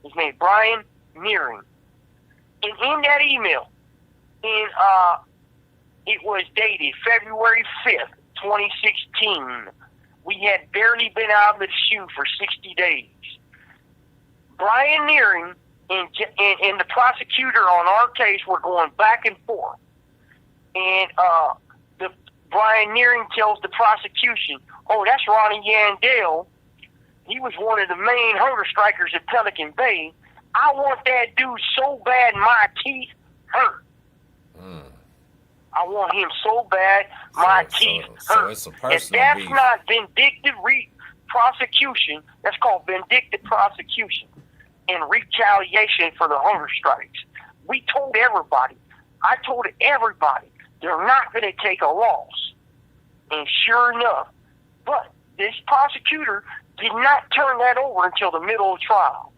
His name, Brian Nearing. And in that email, it was dated February 5th, 2016. We had barely been out of the shoe for 60 days. Brian Nearing and the prosecutor on our case were going back and forth. And the Brian Nearing tells the prosecution, "Oh, that's Ronnie Yandell. He was one of the main hunger strikers at Pelican Bay. I want that dude so bad my teeth hurt. I want him so bad my teeth hurt." So it's a personal if that's beef. not vindictive prosecution, that's called vindictive prosecution and retaliation for the hunger strikes. We told everybody. I told everybody they're not going to take a loss. And sure enough, but this prosecutor did not turn that over until the middle of trial.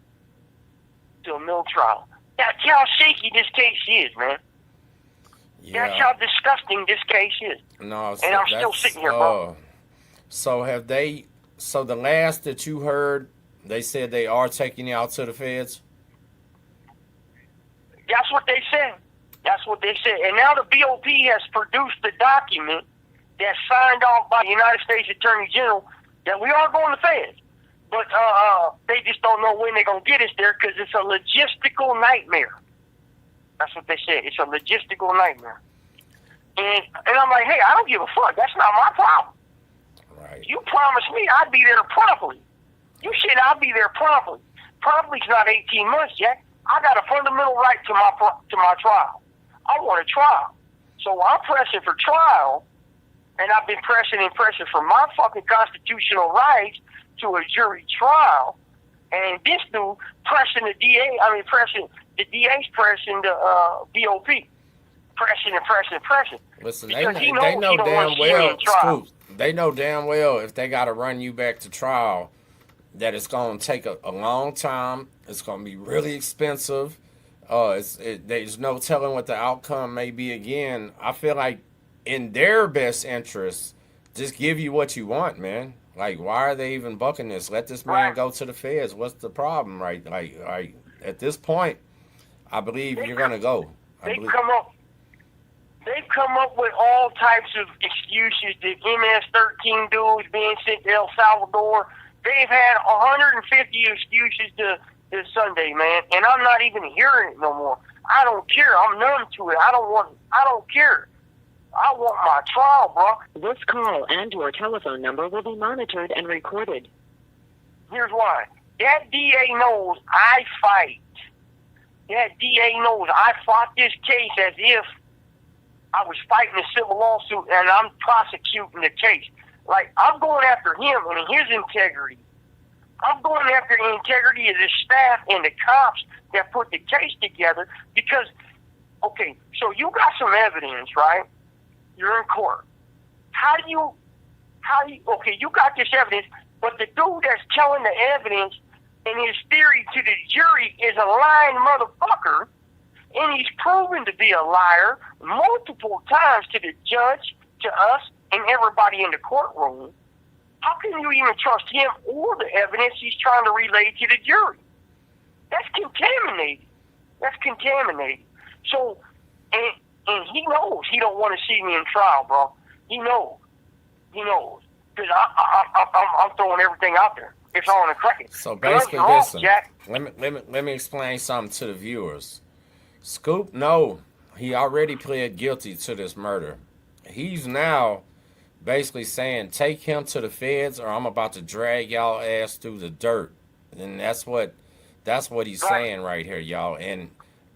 That's how shaky this case is, man. Yeah. That's how disgusting this case is. No, And I'm still sitting here, bro. So have they? So the last that you heard, they said they are taking you out to the feds. That's what they said. And now the BOP has produced the document that's signed off by the United States Attorney General that we are going to feds. But they just don't know when they're going to get us there because it's a logistical nightmare. That's what they said. It's a logistical nightmare. And I'm like, hey, I don't give a fuck. That's not my problem. Right. You promised me I'd be there promptly. You said I'd be there promptly. Promptly's not 18 months yet. I got a fundamental right to my trial. I want a trial. So I'm pressing for trial, and I've been pressing for my fucking constitutional rights to a jury trial. And this dude pressing the DA's pressing the BOP. Pressing. Listen, Because they know he don't want damn to see me well, in trial. Scoop, they know damn well if they got to run you back to trial, that it's going to take a long time. It's going to be really expensive. There's no telling what the outcome may be again. I feel like in their best interest, just give you what you want, man. Like, why are they even bucking this? Let this man Right. go to the feds. What's the problem, right? Like at this point, I believe you're going to go. They've come up with all types of excuses. The MS-13 dudes being sent to El Salvador. They've had 150 excuses to Sunday, man, and I'm not even hearing it no more. I don't care. I'm numb to it. I don't care. I want my trial, bro. This call and your telephone number will be monitored and recorded. Here's why. That DA knows I fight. That DA knows I fought this case as if I was fighting a civil lawsuit and I'm prosecuting the case. Like, I'm going after him and his integrity. I'm going after the integrity of the staff and the cops that put the case together because, okay, so you got some evidence, right? You're in court. Okay, you got this evidence, but the dude that's telling the evidence and his theory to the jury is a lying motherfucker, and he's proven to be a liar multiple times to the judge, to us, and everybody in the courtroom. How can you even trust him or the evidence he's trying to relay to the jury? That's contaminated. So, and he knows he don't want to see me in trial, bro. He knows. Because I'm throwing everything out there. It's on the crack. So basically, listen, let me explain something to the viewers. Scoop, no, he already pled guilty to this murder. He's now basically saying, take him to the feds or I'm about to drag y'all ass through the dirt. And that's what he's saying right here, y'all. And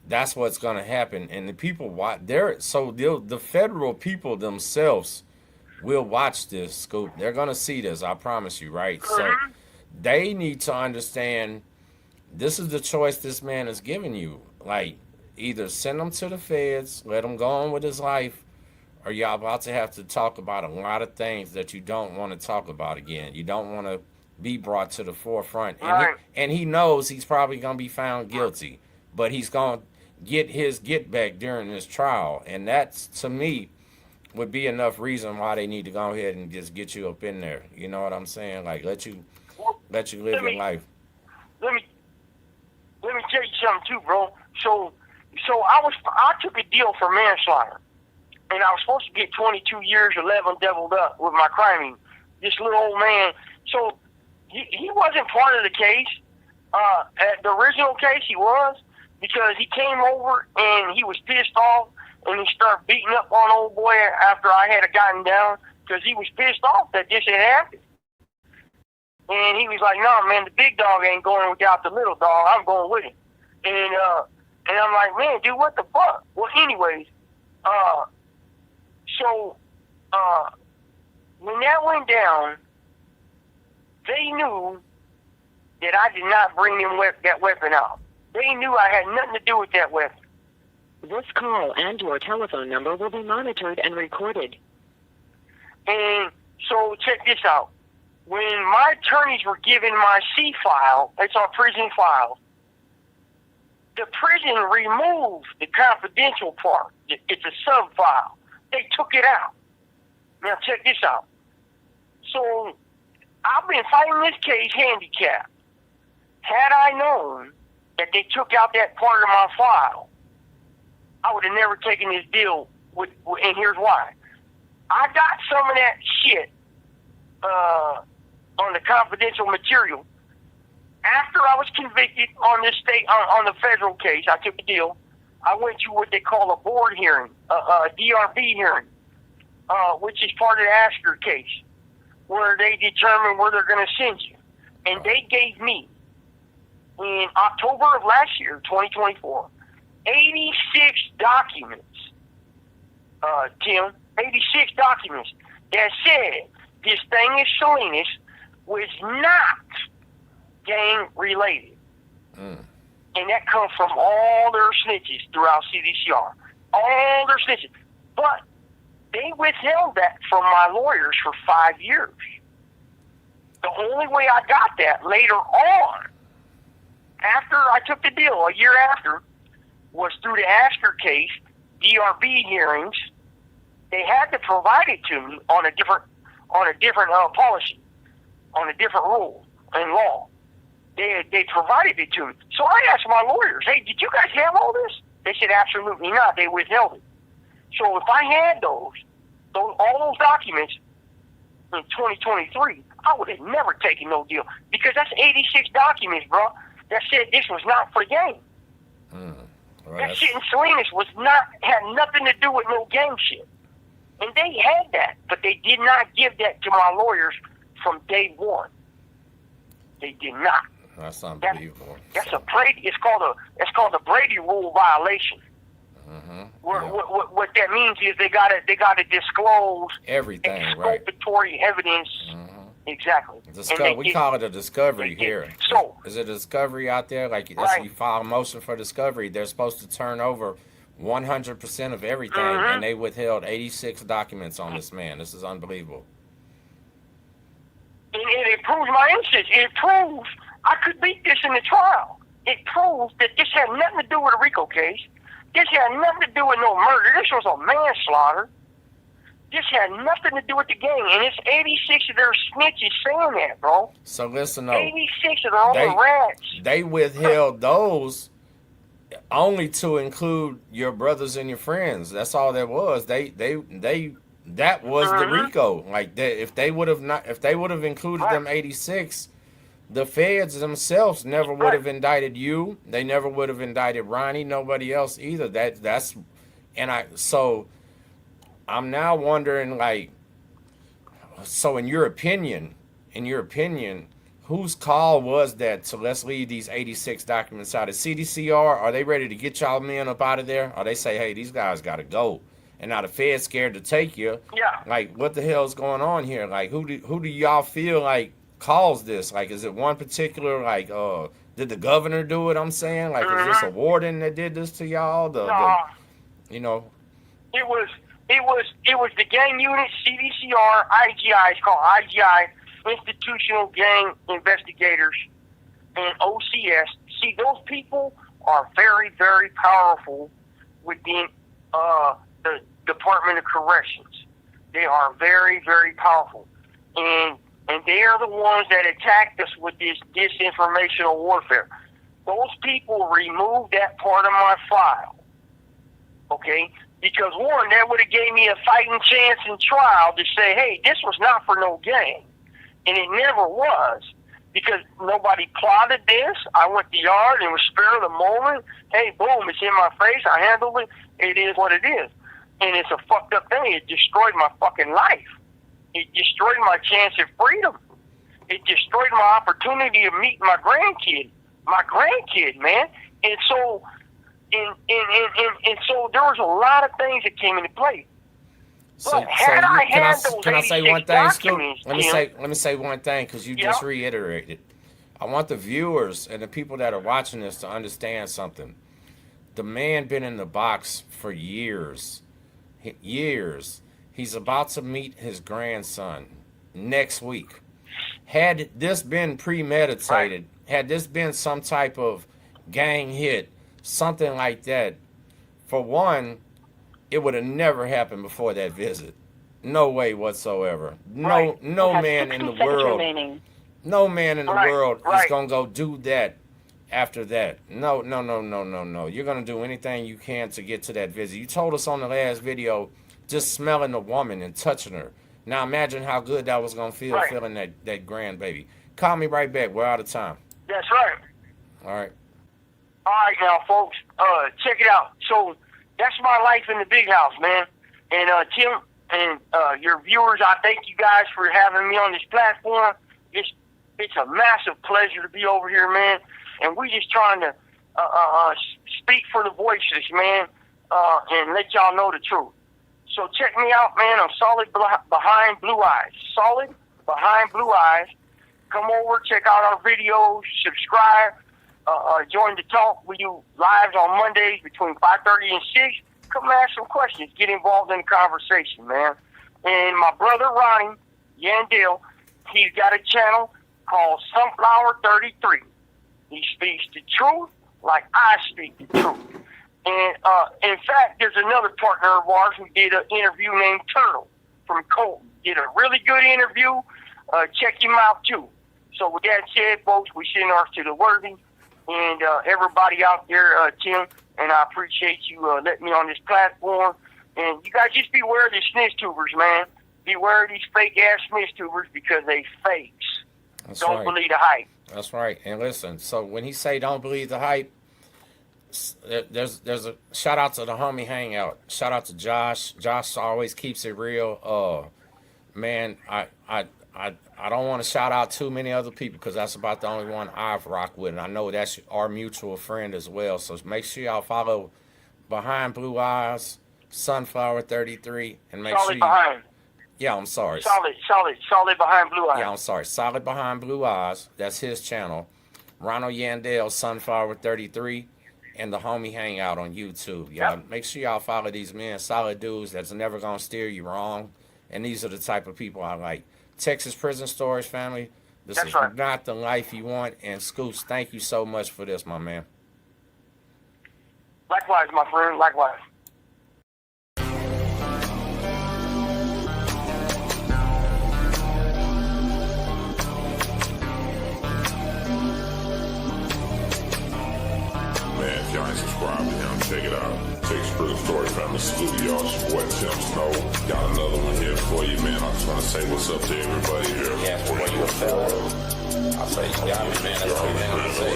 that's what's going to happen. And the people the federal people themselves will watch this, Scoop. They're going to see this, I promise you, right? So they need to understand this is the choice this man is giving you. Like, either send him to the feds, let him go on with his life, or y'all about to have to talk about a lot of things that you don't want to talk about again. You don't want to be brought to the forefront. And he knows he's probably going to be found guilty, but he's going to get his get back during this trial. And that's, to me, would be enough reason why they need to go ahead and just get you up in there. You know what I'm saying? Like, let you live your life. Let me tell you something too, bro. So I took a deal for manslaughter, and I was supposed to get 22 years, 11 doubled up with my crime. This little old man. So he wasn't part of the case. At the original case, he was, because he came over and he was pissed off and he started beating up on old boy after I had gotten down because he was pissed off that this had happened. And he was like, "No, man, the big dog ain't going without the little dog. I'm going with him." And I'm like, "Man, dude, what the fuck?" Well, anyways, so when that went down, they knew that I did not bring them that weapon out. They knew I had nothing to do with that weapon. This call and your telephone number will be monitored and recorded. And so check this out. When my attorneys were given my C file, it's our prison file, the prison removed the confidential part. It's a sub file. They took it out. Now check this out. So I've been fighting this case handicapped. Had I known that they took out that part of my file, I would have never taken this deal. And here's why. I got some of that shit on the confidential material after I was convicted on this on the federal case. I took a deal. I went to what they call a board hearing, a DRB hearing, which is part of the Asker case, where they determine where they're going to send you. And they gave me, in October of last year, 2024, 86 documents, Tim, 86 documents that said this thing is Salinas was not gang related. And that comes from all their snitches throughout CDCR. All their snitches. But they withheld that from my lawyers for 5 years. The only way I got that later on, after I took the deal, a year after, was through the Asker case, DRB hearings. They had to provide it to me on a different policy, on a different rule and law. They provided it to me. So I asked my lawyers, "Hey, did you guys have all this?" They said, "Absolutely not. They withheld it." So if I had all those documents in 2023, I would have never taken no deal, because that's 86 documents, bro, that said this was not for gang. That shit in Salinas had nothing to do with no gang shit. And they had that, but they did not give that to my lawyers from day one. They did not. That's unbelievable. That's a Brady. It's called a Brady rule violation. What that means is they gotta disclose everything, exculpatory evidence. Exactly. We call it a discovery here. So is it a discovery out there? Like, you file a motion for discovery, they're supposed to turn over 100% of everything, and they withheld 86 documents on this man. This is unbelievable. And it proves my innocence. It proves I could beat this in the trial. It proves that this had nothing to do with a RICO case. This had nothing to do with no murder. This was a manslaughter. This had nothing to do with the gang. And it's 86 of their snitches saying that, bro. So listen, though. 86 of their own rats. They withheld those only to include your brothers and your friends. That's all that was. That was the RICO. Like, if they would have included them 86, the feds themselves never would have indicted you. They never would have indicted Ronnie. Nobody else either. So I'm now wondering, like, so in your opinion, whose call was that to let's leave these 86 documents out? Is CDCR, are they ready to get y'all men up out of there? Or they say, hey, these guys got to go, and now the Fed's scared to take you? Yeah. Like, what the hell's going on here? Like, who do y'all feel like caused this? Like, is it one particular, like, did the governor do it? I'm saying, like, is this a warden that did this to y'all? You know, it was the gang unit, CDCR, IGI. It's called IGI, Institutional Gang Investigators, and OCS. See, those people are very, very powerful within the Department of Corrections. They are very, very powerful, and they are the ones that attacked us with this disinformational warfare. Those people removed that part of my file, okay? Because, one, that would have gave me a fighting chance in trial to say, hey, this was not for no gang. And it never was. because nobody plotted this. I went to the yard and was spare of the moment. Hey, boom, it's in my face. I handled it. It is what it is. And it's a fucked up thing. It destroyed my fucking life. It destroyed my chance at freedom. It destroyed my opportunity to meet my grandkid. My grandkid, man. And so, and so there was a lot of things that came into play. So, can I say one thing, Scoop? Let me say one thing, because you just Yep. reiterated. I want the viewers and the people that are watching this to understand something. The man been in the box for years. Years. He's about to meet his grandson next week. Had this been premeditated, had this been some type of gang hit, something like that, for one, it would have never happened before that visit. No way whatsoever. No man in the world. No man in the world is gonna go do that after that. No. You're gonna do anything you can to get to that visit. You told us on the last video, just smelling the woman and touching her. Now imagine how good that was gonna feel, feeling that grandbaby. Call me right back. We're out of time. That's right. All right. All right, now, folks, check it out. So that's my life in the big house, man. And Tim and your viewers, I thank you guys for having me on this platform. It's a massive pleasure to be over here, man. And we just trying to speak for the voiceless, man, and let y'all know the truth. So check me out, man. I'm Solid Behind Blue Eyes. Solid Behind Blue Eyes. Come over, check out our videos, subscribe, join the talk. We do lives on Mondays between 5:30 and 6. Come ask some questions. Get involved in the conversation, man. And my brother, Ronnie Yandell, he's got a channel called Sunflower 33. He speaks the truth like I speak the truth. And in fact, there's another partner of ours who did an interview named Turtle from Colton. Did a really good interview. Check him out, too. So with that said, folks, we send ours to the worthy. And everybody out there, Tim, and I appreciate you letting me on this platform. And you guys just beware of these snitch tubers, man. Beware of these fake-ass snitch tubers because they fakes. That's Don't right. believe the hype. That's right. And listen, so when he say don't believe the hype, there's a shout out to the homie hangout. Shout out to Josh. Josh always keeps it real. Man, I don't want to shout out too many other people because that's about the only one I've rocked with, and I know that's our mutual friend as well. So make sure y'all follow Behind Blue Eyes, Sunflower 33, and make Solid sure you, behind. Yeah, I'm sorry. Solid Behind Blue Eyes. Yeah, I'm sorry. Solid Behind Blue Eyes. That's his channel. Ronald Yandell, Sunflower 33, and the homie Hangout on YouTube. Y'all make sure y'all follow these men, solid dudes that's never gonna steer you wrong. And these are the type of people I like. Texas Prison Stories family. This is not the life you want. And Scoops, thank you so much for this, my man. Likewise, my friend. Likewise. Man, if y'all ain't subscribed to him, check it out. Texas Prison Story Family Studios. Your boy Tim Snow. Got another one here for you, man. I just want to say what's up to everybody here. Yeah, for what you felt. I say, yeah, man, that's what I say.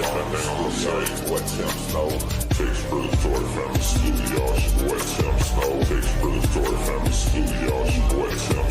What Tim Snow. Texas Prison Story Family Studios. Your boy Tim Snow. Texas Prison Story Family Studios. Your boy Tim